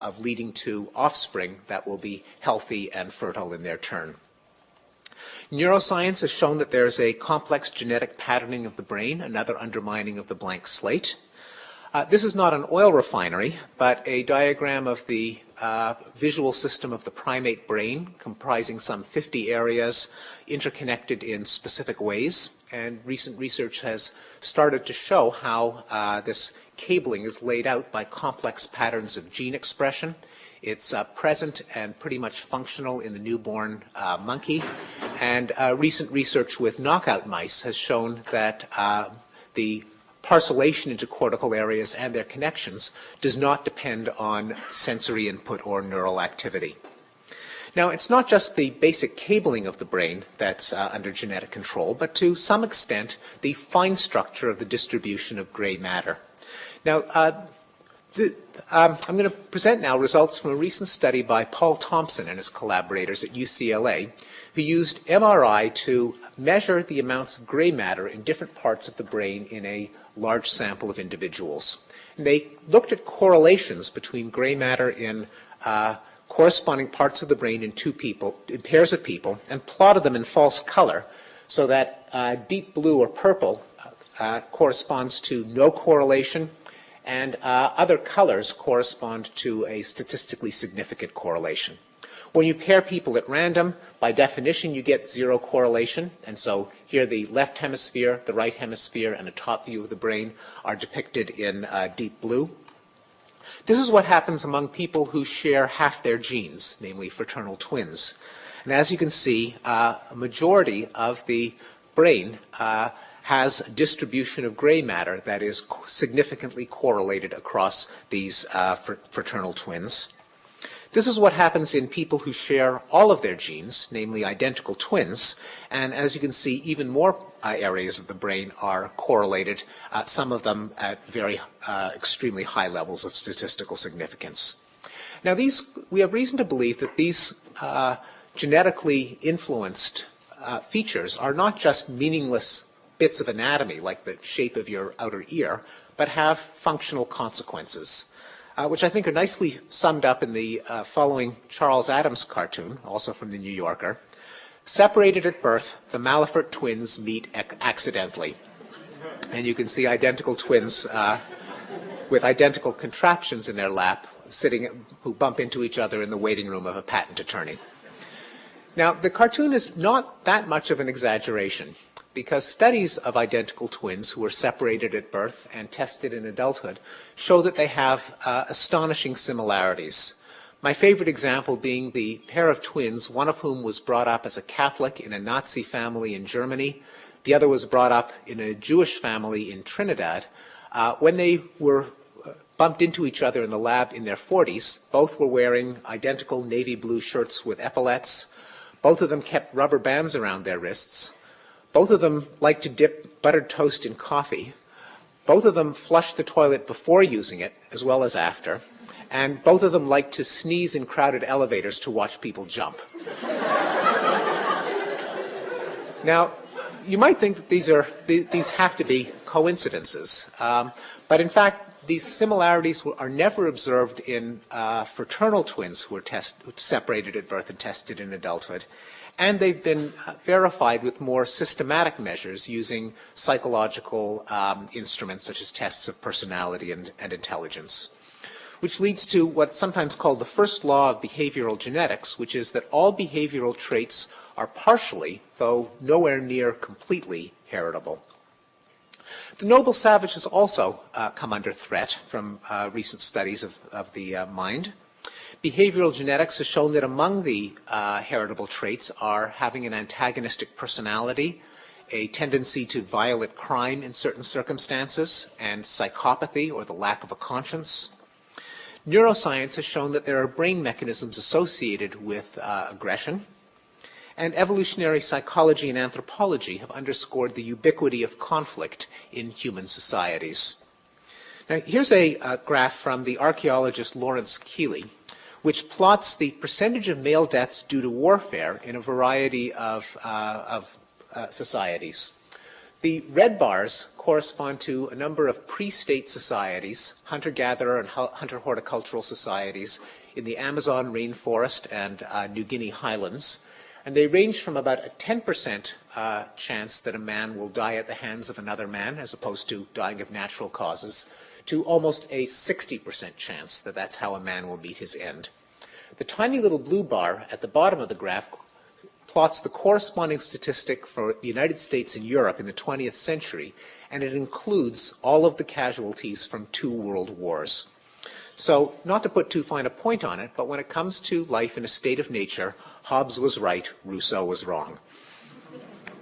of leading to offspring that will be healthy and fertile in their turn. Neuroscience has shown that there is a complex genetic patterning of the brain, another undermining of the blank slate. This is not an oil refinery, but a diagram of the visual system of the primate brain, comprising some 50 areas interconnected in specific ways. And recent research has started to show how this cabling is laid out by complex patterns of gene expression. It's present and pretty much functional in the newborn monkey. And recent research with knockout mice has shown that the parcellation into cortical areas and their connections does not depend on sensory input or neural activity. Now, it's not just the basic cabling of the brain that's under genetic control, but to some extent the fine structure of the distribution of gray matter. Now, I'm going to present now results from a recent study by Paul Thompson and his collaborators at UCLA, who used MRI to measure the amounts of gray matter in different parts of the brain in a large sample of individuals. And they looked at correlations between gray matter in corresponding parts of the brain in pairs of people, and plotted them in false color so that deep blue or purple corresponds to no correlation, and other colors correspond to a statistically significant correlation. When you pair people at random, by definition you get zero correlation, and so here the left hemisphere, the right hemisphere, and a top view of the brain are depicted in deep blue. This is what happens among people who share half their genes, namely fraternal twins. And as you can see, a majority of the brain has a distribution of gray matter that is significantly correlated across these fraternal twins. This is what happens in people who share all of their genes, namely identical twins, and as you can see, even more areas of the brain are correlated, some of them at very extremely high levels of statistical significance. Now we have reason to believe that these genetically influenced features are not just meaningless bits of anatomy like the shape of your outer ear, but have functional consequences, which I think are nicely summed up in the following Charles Addams cartoon, also from the New Yorker. Separated at birth, the Malafert twins meet accidentally. And you can see identical twins with identical contraptions in their lap who bump into each other in the waiting room of a patent attorney. Now, the cartoon is not that much of an exaggeration, because studies of identical twins who were separated at birth and tested in adulthood show that they have astonishing similarities. My favorite example being the pair of twins, one of whom was brought up as a Catholic in a Nazi family in Germany, the other was brought up in a Jewish family in Trinidad. When they were bumped into each other in the lab in their 40s, both were wearing identical navy blue shirts with epaulets. Both of them kept rubber bands around their wrists. Both of them liked to dip buttered toast in coffee. Both of them flushed the toilet before using it, as well as after. And both of them liked to sneeze in crowded elevators to watch people jump. Now, you might think that these have to be coincidences. But in fact, these similarities are never observed in fraternal twins who are separated at birth and tested in adulthood. And they've been verified with more systematic measures using psychological instruments such as tests of personality and intelligence, which leads to what's sometimes called the first law of behavioral genetics, which is that all behavioral traits are partially, though nowhere near completely, heritable. The noble savage has also come under threat from recent studies of the mind. Behavioral genetics has shown that among the heritable traits are having an antagonistic personality, a tendency to violent crime in certain circumstances, and psychopathy or the lack of a conscience. Neuroscience has shown that there are brain mechanisms associated with aggression, and evolutionary psychology and anthropology have underscored the ubiquity of conflict in human societies. Now, here's a graph from the archaeologist Lawrence Keeley, which plots the percentage of male deaths due to warfare in a variety of societies. The red bars correspond to a number of pre-state societies, hunter-gatherer and hunter-horticultural societies in the Amazon rainforest and New Guinea highlands. And they range from about a 10% chance that a man will die at the hands of another man, as opposed to dying of natural causes, to almost a 60% chance that that's how a man will meet his end. The tiny little blue bar at the bottom of the graph plots the corresponding statistic for the United States and Europe in the 20th century, and it includes all of the casualties from 2 world wars. So, not to put too fine a point on it, but when it comes to life in a state of nature, Hobbes was right, Rousseau was wrong.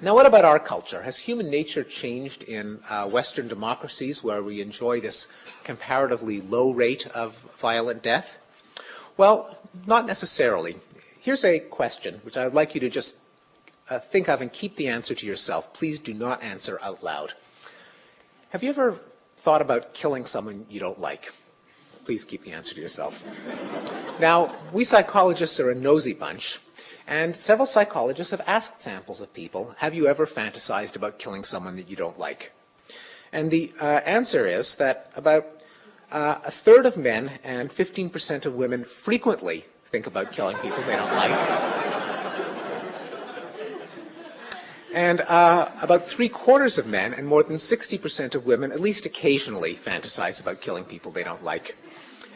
Now, what about our culture? Has human nature changed in Western democracies where we enjoy this comparatively low rate of violent death? Well, not necessarily. Here's a question which I'd like you to just think of and keep the answer to yourself. Please do not answer out loud. Have you ever thought about killing someone you don't like? Please keep the answer to yourself. Now, we psychologists are a nosy bunch, and several psychologists have asked samples of people, have you ever fantasized about killing someone that you don't like? And the answer is that about a third of men and 15% of women frequently think about killing people they don't like. And about 3/4 of men and more than 60% of women at least occasionally fantasize about killing people they don't like.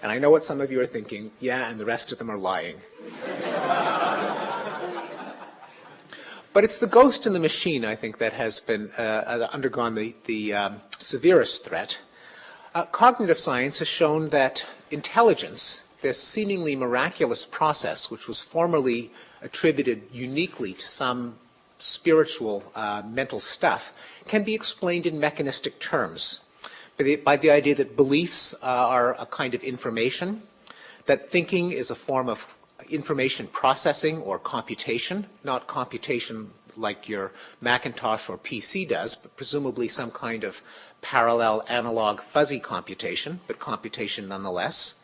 And I know what some of you are thinking, yeah, and the rest of them are lying. But it's the ghost in the machine, I think, that has been undergone the severest threat. Cognitive science has shown that intelligence, this seemingly miraculous process, which was formerly attributed uniquely to some spiritual mental stuff, can be explained in mechanistic terms by the idea that beliefs are a kind of information, that thinking is a form of information processing or computation, not computation like your Macintosh or PC does, but presumably some kind of parallel analog fuzzy computation, but computation nonetheless,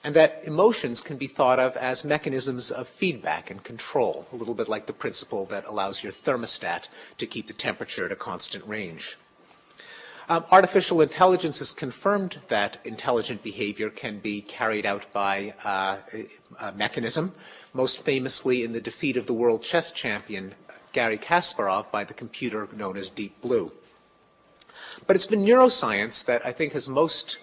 and that emotions can be thought of as mechanisms of feedback and control, a little bit like the principle that allows your thermostat to keep the temperature at a constant range. Artificial intelligence has confirmed that intelligent behavior can be carried out by a mechanism, most famously in the defeat of the world chess champion Garry Kasparov by the computer known as Deep Blue. But it's been neuroscience that I think has most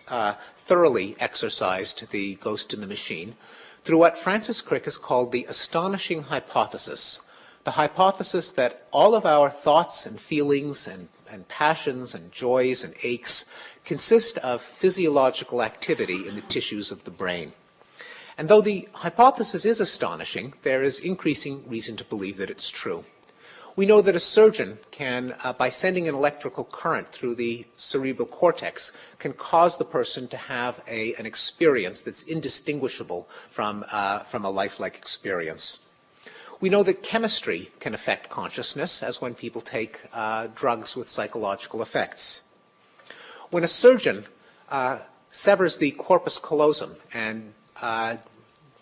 thoroughly exercised the ghost in the machine through what Francis Crick has called the astonishing hypothesis. The hypothesis that all of our thoughts and feelings and passions and joys and aches consist of physiological activity in the tissues of the brain. And though the hypothesis is astonishing, there is increasing reason to believe that it's true. We know that a surgeon can, by sending an electrical current through the cerebral cortex, can cause the person to have an experience that's indistinguishable from a lifelike experience. We know that chemistry can affect consciousness, as when people take drugs with psychological effects. When a surgeon severs the corpus callosum and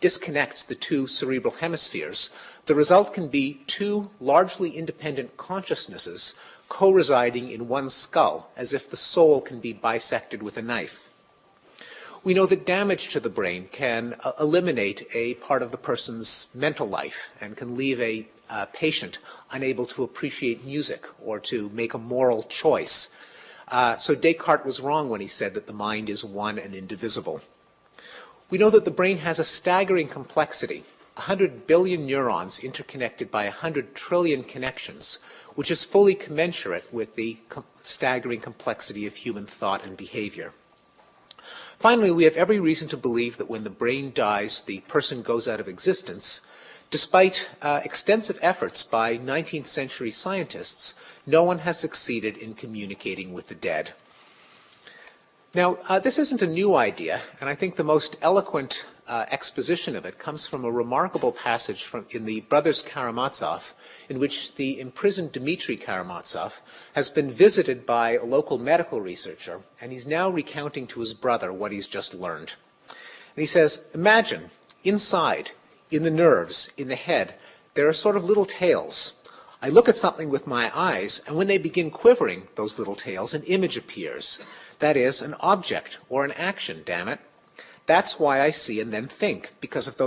disconnects the 2 cerebral hemispheres, the result can be 2 largely independent consciousnesses co-residing in one skull, as if the soul can be bisected with a knife. We know that damage to the brain can eliminate a part of the person's mental life and can leave a patient unable to appreciate music or to make a moral choice. So Descartes was wrong when he said that the mind is one and indivisible. We know that the brain has a staggering complexity, 100 billion neurons interconnected by 100 trillion connections, which is fully commensurate with the staggering complexity of human thought and behavior. Finally, we have every reason to believe that when the brain dies, the person goes out of existence. Despite extensive efforts by 19th century scientists, no one has succeeded in communicating with the dead. Now, this isn't a new idea, and I think the most eloquent exposition of it comes from a remarkable passage in the Brothers Karamazov, in which the imprisoned Dmitry Karamazov has been visited by a local medical researcher, and he's now recounting to his brother what he's just learned. And he says, imagine, inside, in the nerves, in the head, there are sort of little tails. I look at something with my eyes, and when they begin quivering, those little tails, an image appears. That is, an object or an action, damn it. That's why I see and then think, because of those